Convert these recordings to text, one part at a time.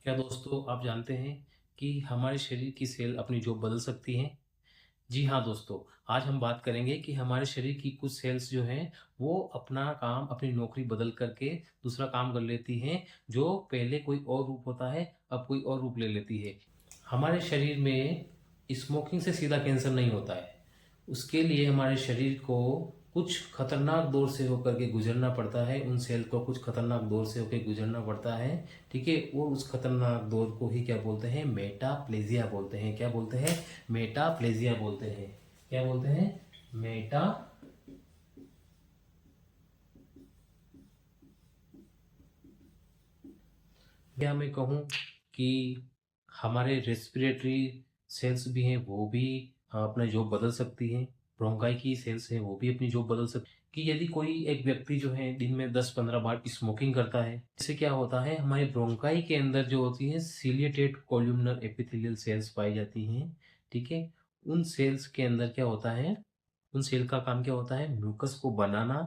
क्या दोस्तों आप जानते हैं कि हमारे शरीर की सेल अपनी जॉब बदल सकती हैं? जी हाँ दोस्तों, आज हम बात करेंगे कि हमारे शरीर की कुछ सेल्स जो हैं वो अपना काम, अपनी नौकरी बदल करके दूसरा काम कर लेती हैं, जो पहले कोई और रूप होता है, अब कोई और रूप ले लेती है। हमारे शरीर में स्मोकिंग से सीधा कैंसर नहीं होता है। उसके लिए हमारे शरीर को कुछ खतरनाक दौर से होकर के गुजरना पड़ता है, उन सेल को कुछ खतरनाक दौर से होकर गुजरना पड़ता है। ठीक है, और उस खतरनाक दौर को ही क्या बोलते हैं? मेटाप्लेजिया बोलते हैं। क्या बोलते हैं? मेटाप्लेजिया बोलते हैं। क्या बोलते हैं? मेटा क्या मैं कहूँ कि हमारे रेस्पिरेटरी सेल्स भी हैं, वो भी अपना जॉब बदल सकती हैं। ब्रोंकाई की सेल्स हैं, वो भी अपनी जॉब बदल सकती कि यदि कोई एक व्यक्ति जो है दिन में 10-15 बार स्मोकिंग करता है, इससे क्या होता है? हमारे ब्रोंकाई के अंदर जो होती है सिलिएटेड कोल्यूमनर एपिथेलियल सेल्स पाई जाती हैं। ठीक है, उन सेल्स के अंदर क्या होता है? उन सेल का काम क्या होता है? म्यूकस को बनाना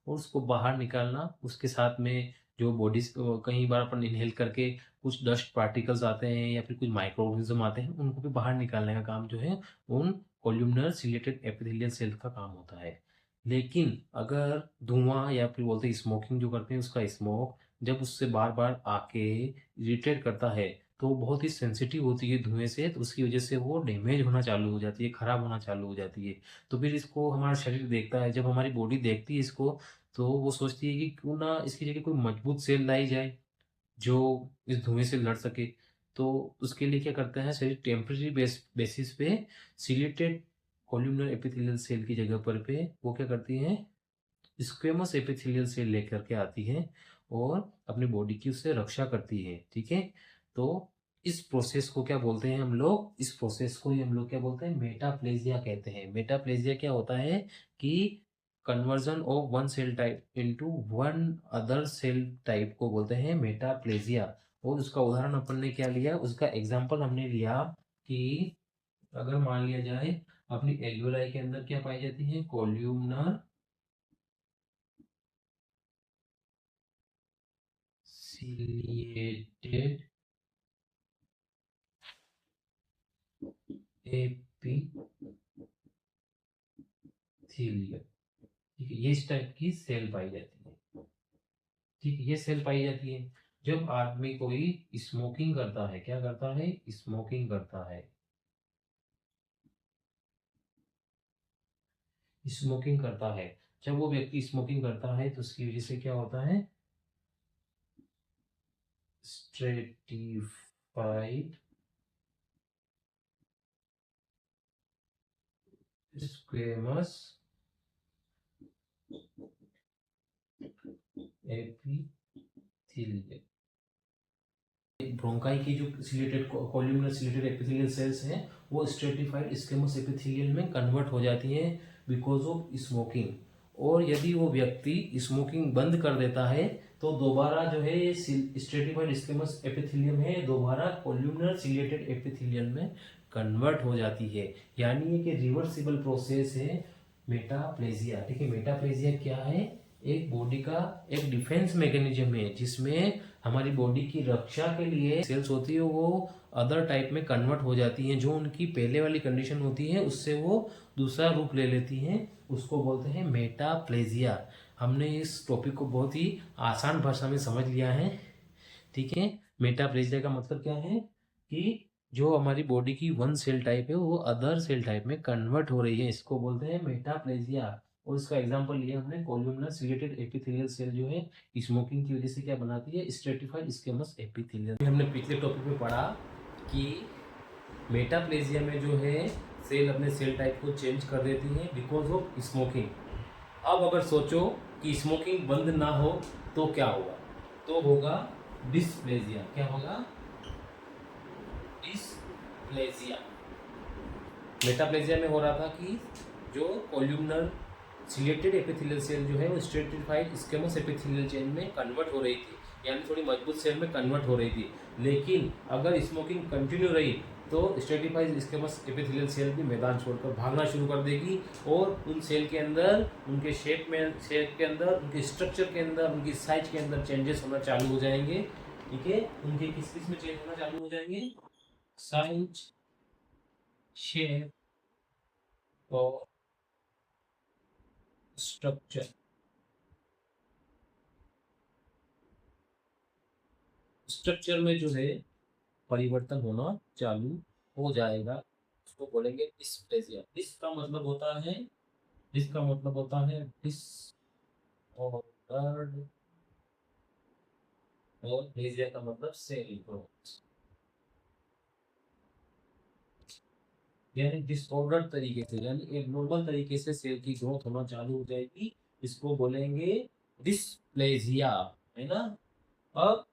और उसको बाहर निकालना। उसके साथ में जो बॉडी कई बार अपन इनहेल करके कुछ डस्ट पार्टिकल्स आते हैं या फिर कुछ माइक्रो ऑर्गेनिज्म आते हैं, उनको भी बाहर निकालने का काम जो है उन कोल्यूमनर सिलेटेड एपिथेलियल सेल का काम होता है। लेकिन अगर धुआं या फिर बोलते हैं स्मोकिंग जो करते हैं, उसका स्मोक जब उससे बार बार आके इरिटेट करता है, तो वो बहुत ही सेंसिटिव होती है धुएं से, तो उसकी वजह से वो डैमेज होना चालू हो जाती है, खराब होना चालू हो जाती है। तो फिर इसको हमारा शरीर देखता है, जब हमारी बॉडी देखती है इसको, तो वो सोचती है कि क्यों ना इसकी जगह कोई मजबूत सेल लाई जाए जो इस धुएं से लड़ सके। तो उसके लिए क्या करता है शरीर? टेम्पररी बेसिस पे सिलेटेड कॉल्यूमनर एपिथेलियल सेल की जगह पर पे वो क्या करती है? स्क्वेमस एपिथेलियल सेल लेकर के आती है और अपनी बॉडी की उससे रक्षा करती है। ठीक है, तो इस प्रोसेस को क्या बोलते हैं हम लोग? इस प्रोसेस को ही हम लोग क्या बोलते हैं? मेटाप्लेजिया कहते हैं। मेटाप्लेजिया क्या होता है कि conversion of one cell type into one other cell type को बोलते हैं मेटाप्लेजिया। और उसका उदाहरण अपन ने क्या लिया? उसका एग्जांपल हमने लिया कि अगर मान लिया जाए अपनी एल्वेलाई के अंदर क्या पाई जाती है? Columnar ciliated epithelium. ठीक है, ये इस टाइप की सेल पाई जाती है। ठीक है, ये सेल पाई जाती है जब आदमी कोई स्मोकिंग करता है। क्या करता है? स्मोकिंग करता है। स्मोकिंग करता है, जब वो व्यक्ति स्मोकिंग करता है तो उसकी वजह से क्या होता है? Stratified squamous epithelium. ब्रोंकाई की जो chelated columnar chelated epithelial cells हैं, वो स्ट्रेटिफाइड स्क्वेमस एपिथेलियल में कन्वर्ट हो जाती हैं बिकॉज ऑफ स्मोकिंग। और यदि वो व्यक्ति स्मोकिंग बंद कर देता है तो दोबारा जो है ये स्ट्रेटिफाइड स्क्वेमस एपिथेलियम है दोबारा कॉल्यूमनर सिलेटेड एपिथेलियल में कन्वर्ट हो जाती है। यानी ये कि रिवर्सिबल प्रोसेस है मेटाप्लेजिया। ठीक है, मेटाप्लेजिया क्या है? एक बॉडी का एक डिफेंस मैकेनिज्म है जिसमें हमारी बॉडी की रक्षा के लिए सेल्स होती है वो अदर टाइप में कन्वर्ट हो जाती हैं। जो उनकी पहले वाली कंडीशन होती है उससे वो दूसरा रूप ले लेती हैं, उसको बोलते हैं मेटाप्लेजिया। हमने इस टॉपिक को बहुत ही आसान भाषा में समझ लिया है। ठीक है, मेटाप्लेजिया का मतलब क्या है कि जो हमारी बॉडी की वन सेल टाइप है वो अदर सेल टाइप में कन्वर्ट हो रही है, इसको बोलते हैं मेटाप्लेजिया। और इसका एग्जांपल लिया हमने कॉल्यूमनर सिलेटेड एपिथेलियल सेल जो है स्मोकिंग की वजह से क्या बनाती है? Stratified squamous epithelial. हमने पिछले टॉपिक में पढ़ा कि मेटाप्लेजिया में जो है सेल अपने सेल टाइप को चेंज कर देती है बिकॉज ऑफ स्मोकिंग। अब अगर सोचो कि स्मोकिंग बंद ना हो तो क्या होगा? तो होगा डिस्प्लेजिया। क्या होगा? डिस्प्लेजिया। मेटाप्लेजिया में हो रहा था कि जो कॉल्यूमनर सिलेटेड एपिथेलियल सेल जो है वो स्ट्रेटिफाइड स्क्वेमस एपिथेलियल चेन में कन्वर्ट हो रही थी, यानी थोड़ी मजबूत सेल में कन्वर्ट हो रही थी। लेकिन अगर स्मोकिंग कंटिन्यू रही तो स्ट्रेटिफाइड स्क्वेमस एपिथेलियल सेल भी मैदान छोड़कर भागना शुरू कर देगी और उन सेल के अंदर उनके शेप के अंदर, उनके स्ट्रक्चर के अंदर, उनकी साइज के अंदर चेंजेस होना चालू हो जाएंगे। ठीक है, उनके किस किस में चेंज होना चालू हो जाएंगे, साइज, शेप और स्ट्रक्चर। स्ट्रक्चर में जो है परिवर्तन होना चालू हो जाएगा, उसको बोलेंगे डिस्प्लेसिया। डिस का मतलब होता है, डिस का मतलब होता है डिसऑर्डर्ड, और प्लेजिया का मतलब सेल ग्रोथ, यानी डिसऑर्डर तरीके से, यानी एबनॉर्मल तरीके से सेल की ग्रोथ होना चालू हो जाएगी, इसको बोलेंगे डिस्प्लेजिया, है ना। अब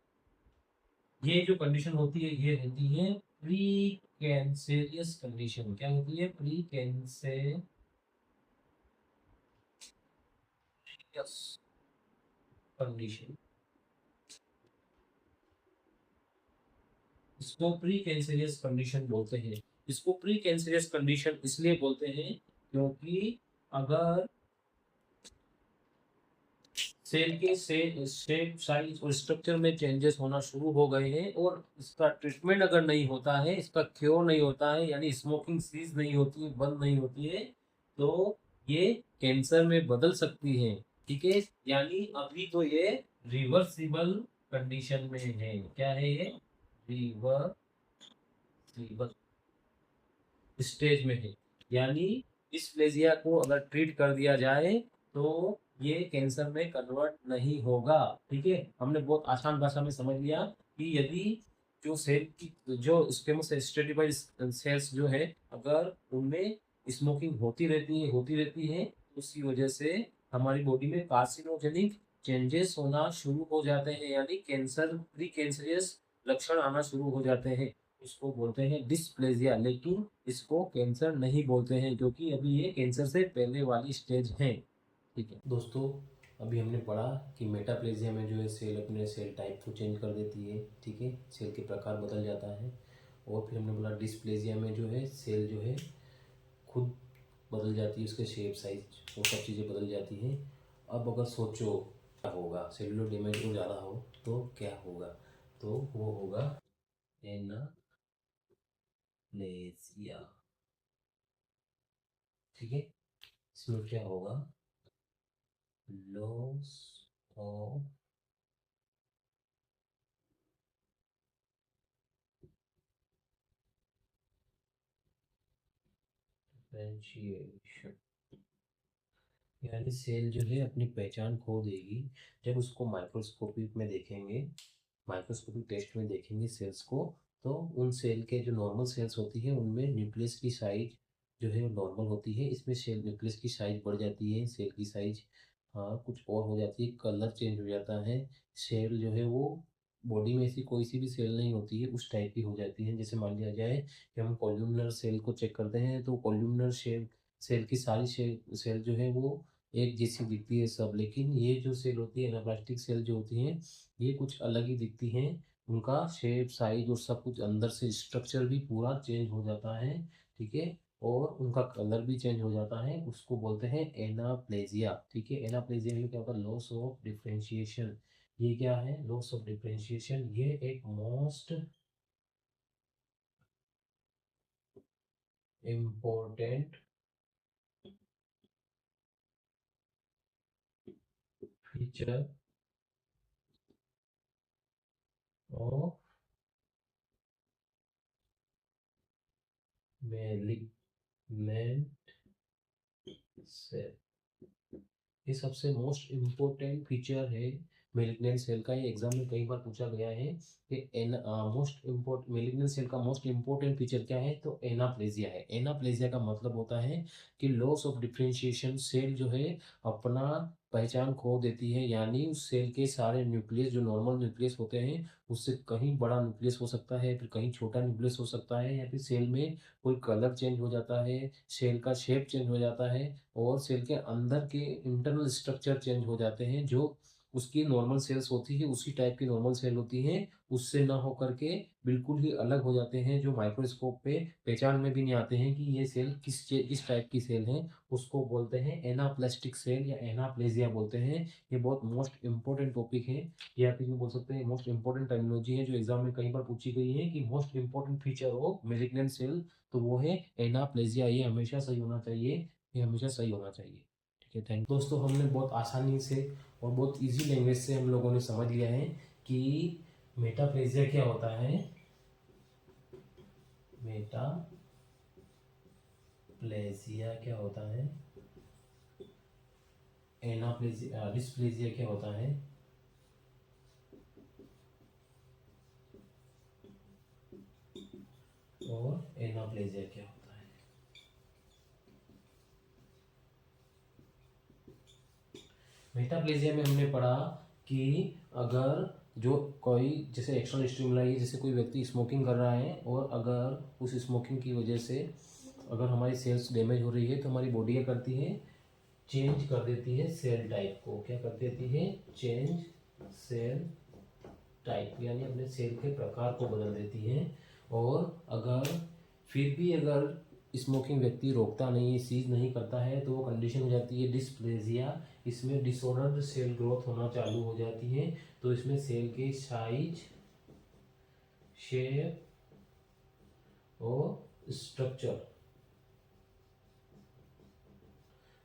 ये जो कंडीशन होती है ये होती है प्री कैंसेरियस कंडीशन। क्या होती है? Precancerous condition. इसको प्री कैंसेरियस कंडीशन बोलते हैं। इसको प्री कैंसेरियस कंडीशन इसलिए बोलते हैं क्योंकि अगर सेल के शेप, साइज और स्ट्रक्चर में चेंजेस होना शुरू हो गए हैं और इसका ट्रीटमेंट अगर नहीं होता है, इसका क्योर नहीं होता है, यानी स्मोकिंग सीज नहीं होती है, बंद नहीं होती है, तो ये कैंसर में बदल सकती है। ठीक है, यानी अभी तो ये रिवर्सिबल कंडीशन में है। क्या है ये? रिवर्सिबल स्टेज में है, यानी डिस्प्लेजिया को अगर ट्रीट कर दिया जाए तो ये कैंसर में कन्वर्ट नहीं होगा। ठीक है, हमने बहुत आसान भाषा में समझ लिया कि यदि जो सेल की जो स्क्वेमस स्ट्रेटिफाइड सेल्स जो है, अगर उनमें स्मोकिंग होती रहती है उसकी वजह से हमारी बॉडी में कार्सिनोजेनिक चेंजेस होना शुरू हो जाते हैं, यानी कैंसर, प्री कैंसरियस लक्षण आना शुरू हो जाते हैं। इसको बोलते हैं डिस्प्लेजिया, लेकिन इसको कैंसर नहीं बोलते हैं क्योंकि अभी ये कैंसर से पहले वाली स्टेज है। ठीक है दोस्तों, अभी हमने पढ़ा कि मेटाप्लेजिया में जो है सेल अपने सेल टाइप को चेंज कर देती है। ठीक है, सेल के प्रकार बदल जाता है। और फिर हमने बोला डिस्प्लेजिया में जो है सेल जो है खुद बदल जाती है, उसके शेप, साइज, वो सब चीज़ें बदल जाती हैं। अब अगर सोचो क्या होगा, सेलुलर डैमेज हो ज़्यादा हो तो क्या होगा, तो वो होगा एनाप्लेजिया। ठीक है, इसमें क्या होगा? लॉस ऑफ डिफरेंशिएशन, यानी सेल जो है अपनी पहचान खो देगी जब उसको माइक्रोस्कोपिक में देखेंगे, माइक्रोस्कोपिक टेस्ट में देखेंगे सेल्स को, तो उन सेल के जो नॉर्मल सेल्स होती है उनमें न्यूक्लियस की साइज जो है वो नॉर्मल होती है, इसमें सेल न्यूक्लियस की साइज बढ़ जाती है, सेल की साइज हाँ कुछ और हो जाती है, कलर चेंज हो जाता है, सेल जो है वो बॉडी में ऐसी कोई सी भी सेल नहीं होती है उस टाइप की हो जाती है। जैसे मान लिया जाए कि हम कॉल्यूमनर सेल को चेक करते हैं तो कॉल्यूमनर सेल सेल की सारी सेल जो है वो एक जैसी दिखती है सब, लेकिन ये जो सेल होती है एनाप्लास्टिक सेल जो होती हैं ये कुछ अलग ही दिखती हैं। उनका शेप, साइज और सब कुछ अंदर से स्ट्रक्चर भी पूरा चेंज हो जाता है। ठीक है, और उनका कलर भी चेंज हो जाता है, उसको बोलते हैं एनाप्लेजिया। ठीक है, एनाप्लेजिया में क्या होता है? Loss of differentiation. ये क्या है? Loss of differentiation. ये एक most important feature of malignant cell. ये सबसे मोस्ट इम्पोर्टेंट फीचर है मेलिग्नेंट सेल का। ये एग्जाम में कई बार पूछा गया है कि an most import malignant cell का मोस्ट इम्पोर्टेंट फीचर क्या है, तो एनाप्लेजिया है। एनाप्लेजिया का मतलब होता है कि लॉस ऑफ डिफरेंशिएशन, सेल जो है अपना पहचान खो देती है, यानी उस सेल के सारे न्यूक्लियस जो नॉर्मल न्यूक्लियस होते हैं उससे कहीं बड़ा न्यूक्लियस हो सकता है, फिर कहीं छोटा न्यूक्लियस हो सकता है, या फिर सेल में कोई कलर चेंज हो जाता है, सेल का शेप चेंज हो जाता है, और सेल के अंदर के इंटरनल स्ट्रक्चर चेंज हो जाते हैं जो उसकी नॉर्मल सेल्स होती है, उसी टाइप की नॉर्मल सेल होती हैं, उससे ना हो करके बिल्कुल ही अलग हो जाते हैं, जो माइक्रोस्कोप पे पहचान में भी नहीं आते हैं कि ये सेल किस टाइप की सेल है। उसको बोलते हैं एनाप्लास्टिक सेल या एनाप्लेजिया बोलते हैं। ये बहुत मोस्ट इंपॉर्टेंट टॉपिक है, या फिर बोल सकते हैं मोस्ट इंपॉर्टेंट टर्मिनोलॉजी है, जो एग्जाम में कई बार पूछी गई है कि most important feature of malignant cell, तो वो है एनाप्लेजिया। ये हमेशा सही होना चाहिए, ये हमेशा सही होना चाहिए। ठीक है, थैंक दोस्तों। हमने बहुत आसानी से और बहुत इजी लैंग्वेज से हम लोगों ने समझ लिया है कि मेटाप्लेजिया क्या होता है। मेटाप्लेजिया क्या होता है, एनाप्लेजिया डिस्प्लेजिया क्या होता है, और एनाप्लेजिया क्या होता है। मेटाप्लेजिया में हमने पढ़ा कि अगर जो कोई जैसे एक्सटर्नल स्टिमुलाई है, जैसे कोई व्यक्ति स्मोकिंग कर रहा है और अगर उस स्मोकिंग की वजह से अगर हमारी सेल्स डैमेज हो रही है, तो हमारी बॉडी क्या करती है, चेंज कर देती है सेल टाइप को। क्या कर देती है, चेंज सेल टाइप, यानी अपने सेल के प्रकार को बदल देती है। और अगर फिर भी अगर स्मोकिंग व्यक्ति रोकता नहीं, सीज नहीं करता है, तो वो कंडीशन हो जाती है डिस्प्लेजिया। इसमें डिसऑर्डर्ड सेल ग्रोथ होना चालू हो जाती है। तो इसमें सेल के साइज, शेप और स्ट्रक्चर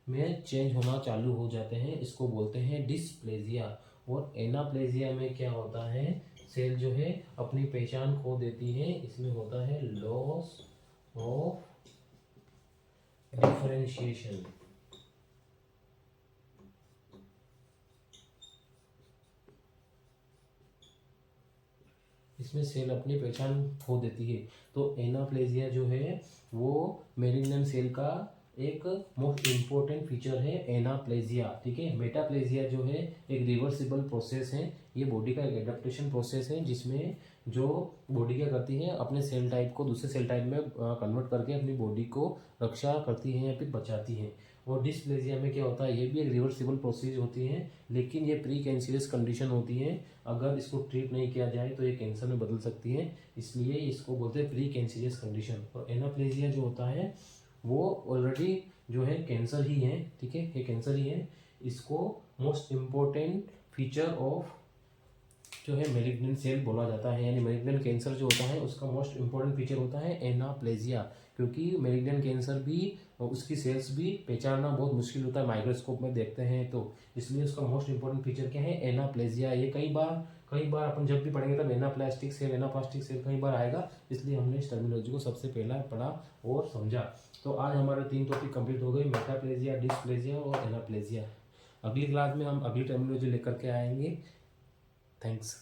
में चेंज होना चालू हो जाते हैं, इसको बोलते हैं डिस्प्लेजिया। और एनाप्लेजिया में क्या होता है, सेल जो है अपनी पहचान खो देती है, इसमें होता है लॉस ऑफ डिफरेंशिएशन। इसमें सेल अपनी पहचान खो देती है। तो एनाप्लेजिया जो है वो मेलिग्नेंट सेल का एक मोस्ट इम्पोर्टेंट फीचर है, एनाप्लेजिया। ठीक है, मेटाप्लेजिया जो है एक रिवर्सिबल प्रोसेस है, ये बॉडी का एक एडेप्टेशन प्रोसेस है, जिसमें जो बॉडी क्या करती है, अपने सेल टाइप को दूसरे सेल टाइप में कन्वर्ट करके अपनी बॉडी को रक्षा करती है या फिर बचाती है। और डिस्प्लेजिया में क्या होता है, ये भी एक रिवर्सिबल प्रोसेस होती है, लेकिन ये प्री कैंसरियस कंडीशन होती है। अगर इसको ट्रीट नहीं किया जाए तो ये कैंसर में बदल सकती है, इसलिए इसको बोलते हैं प्री कैंसरियस कंडीशन। और एनाप्लेजिया जो होता है वो ऑलरेडी जो है कैंसर ही है। ठीक है, ये कैंसर ही है। इसको मोस्ट इम्पोर्टेंट फीचर ऑफ जो है मेलिग्नेंट सेल बोला जाता है, यानी मेलिग्नेंट कैंसर जो होता है उसका मोस्ट इंपॉर्टेंट फीचर होता है एनाप्लेजिया। क्योंकि मेलिग्नेंट कैंसर भी और उसकी सेल्स भी पहचानना बहुत मुश्किल होता है, माइक्रोस्कोप में देखते हैं तो, इसलिए उसका मोस्ट इंपॉर्टेंट फीचर क्या है, एनाप्लेजिया। ये कई बार अपन जब भी पढ़ेंगे तब एनाप्लास्टिक सेल कई बार आएगा, इसलिए हमने इस टर्मिनोलॉजी को सबसे पहला पढ़ा और समझा। तो आज हमारे 3 टॉपिक कंप्लीट हो गए, मेटाप्लेजिया, डिस्प्लेजिया और एनाप्लेजिया। अगली क्लास में हम अगली टर्मिनोलॉजी लेकर के आएंगे। थैंक्स।